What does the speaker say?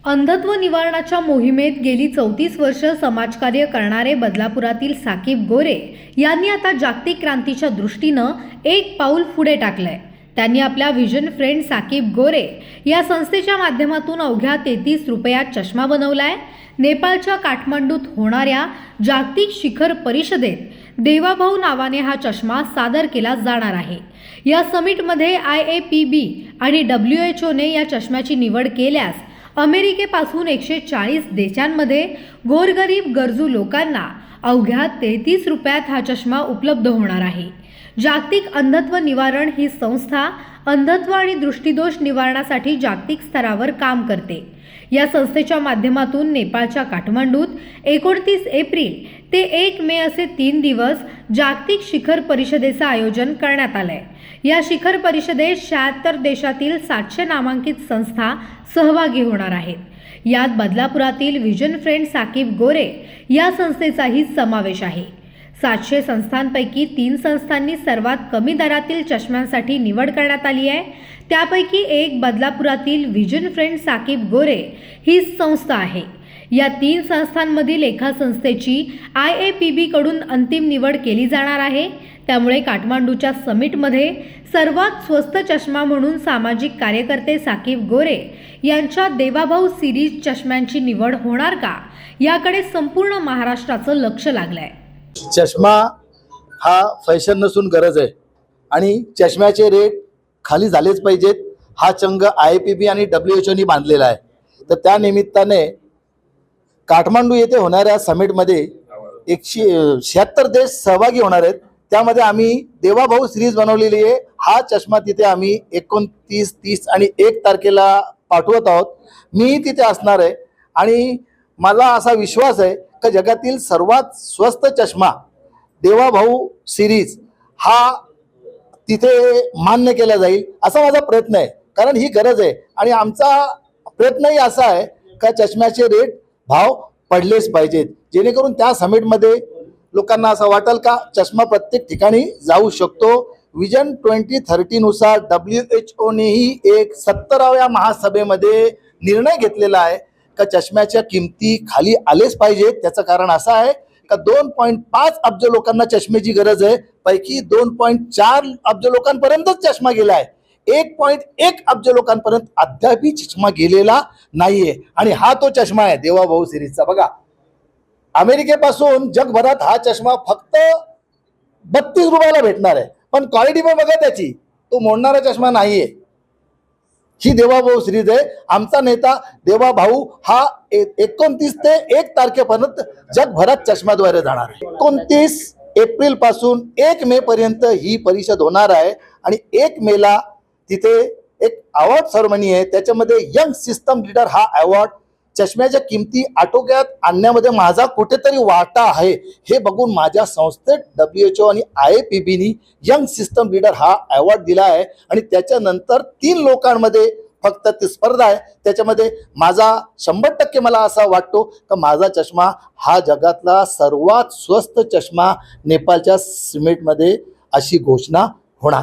अंधत्व निवारणाच्या मोहिमेत गेली 34 वर्ष समाजकार्य करणारे बदलापुरातील साकीब गोरे यांनी आता जागतिक क्रांतीच्या दृष्टीनं एक पाऊल पुढे टाकलंय। त्यांनी आपल्या व्हिजन फ्रेंड साकीब गोरे या संस्थेच्या माध्यमातून अवघ्या 33 रुपयात चष्मा बनवलाय। नेपाळच्या काठमांडूत होणाऱ्या जागतिक शिखर परिषदेत देवाभाऊ नावाने हा चष्मा सादर केला जाणार आहे। या समिटमध्ये IAPB आणि WHO ने या चष्म्याची निवड केल्यास अमेरिकेपासून 140 देशांमध्ये गोरगरीब गरजू लोकांना अवघ्या 33 रुपयात हा चष्मा उपलब्ध होणार आहे। जागतिक अंधत्व निवारण ही संस्था अंधत्व आणि दृष्टिदोष निवारणासाठी जागतिक स्तरावर काम करते। या संस्थेच्या माध्यमातून नेपाळच्या काठमांडूत 29 एप्रिल ते 1 मे असे 3 दिवस जागतिक शिखर परिषदेचं आयोजन करण्यात आलंय। या शिखर परिषदेत 76 देशातील 700 नामांकित संस्था सहभागी होणार आहेत। यात बदलापुरातील व्हिजन फ्रेंड साकीब गोरे या संस्थेचाही समावेश आहे। 700 संस्थांपैकी 3 संस्थांनी सर्वात कमी दरातील चष्म्यांसाठी निवड करण्यात आली आहे। त्यापैकी एक बदलापुरातील व्हिजन फ्रेंड साकीब गोरे ही संस्था आहे। या 3 संस्थांमधील एका संस्थेची IAPB कडून अंतिम निवड केली जाणार आहे। त्यामुळे काठमांडूच्या समिटमध्ये सर्वात स्वस्त चष्मा म्हणून सामाजिक कार्यकर्ते साकीब गोरे यांच्या देवाभाऊ सिरीज चष्म्यांची निवड होणार का, याकडे संपूर्ण महाराष्ट्राचं लक्ष लागलंय। चष्मा हा फॅशन नसून गरज आहे आणि चष्म्याचे रेट खाली झालेच पाहिजेत। हा चंग IAPB आणि WHO नी बांधलेला आहे। तर त्या निमित्ताने काठमांडू येथे होणाऱ्या समिटमध्ये 176 देश सहभागी होणार आहेत। त्यामध्ये आम्ही देवाभाऊ सिरीज बनवलेली आहे। हा चष्मा तिथे आम्ही 29, 30 आणि 1 तारखेला पाठवत आहोत। मी तिथे असणार आहे आणि मला असा विश्वास आहे की जगातील सर्वात स्वस्त चष्मा देवाभाऊ सिरीज हा तिथे मान्य केला जाईल असा माझा प्रयत्न आहे। कारण ही गरज आहे आणि आमचा प्रयत्नही असा आहे का चष्म्याचे रेट भाव पडलेच पाहिजेत, जेणेकरून त्या समिटमध्ये लोकांना असं वाटेल का चष्मा प्रत्येक ठिकाणी जाऊ शकतो। विजन 2030 नुसार WHO नेही एक 70व्या महासभेमध्ये निर्णय घेतलेला आहे का चष्म्याच्या किमती खाली आलेच पाहिजेत। त्याचं कारण असं आहे का 2.5 अब्ज लोकांना चष्मेची गरज आहे, पैकी 2.4 अब्ज लोकांपर्यंतच चष्मा गेला आहे। 1.1 अब्ज लोकांपर्यंत अद्यापही चष्मा गेलेला नाहीये आणि हा तो चष्मा आहे देवाभाऊ सिरीजचा। बघा, अमेरिकेपासून जगभरात हा चष्मा फक्त 32 रुपयाला भेटणार आहे, पण क्वालिटी पण बघा त्याची, तो मोडणारा चष्मा नाहीये। ही देवाभाऊ सिरीज आहे। आमचा नेता देवाभाऊ हा 29 ते 1 तारखेपर्यंत जगभरात चष्म्याद्वारे जाणार आहे। 29 एप्रिल पासून 1 मे पर्यंत ही परिषद होणार आहे आणि 1 मेला तिथे एक अवॉर्ड सेरेमनी आहे। त्याच्यामध्ये यंग सिस्टम लीडर हा अवॉर्ड, चष्म्याच्या किमती आटोक्यात आणण्यामध्ये माझा कुठेतरी वाटा आहे हे बघून माझ्या संस्थेत WHO आणि IAPB नी यंग सिस्टम लीडर हा अवॉर्ड दिला आहे आणि त्याच्यानंतर 3 लोकांमध्ये फक्त ती स्पर्धा आहे। त्याच्यामध्ये माझा 100% मला असा वाटतो की माझा चष्मा हा जगातला सर्वात स्वस्त चष्मा नेपाळच्या समिटमध्ये अशी घोषणा होणार।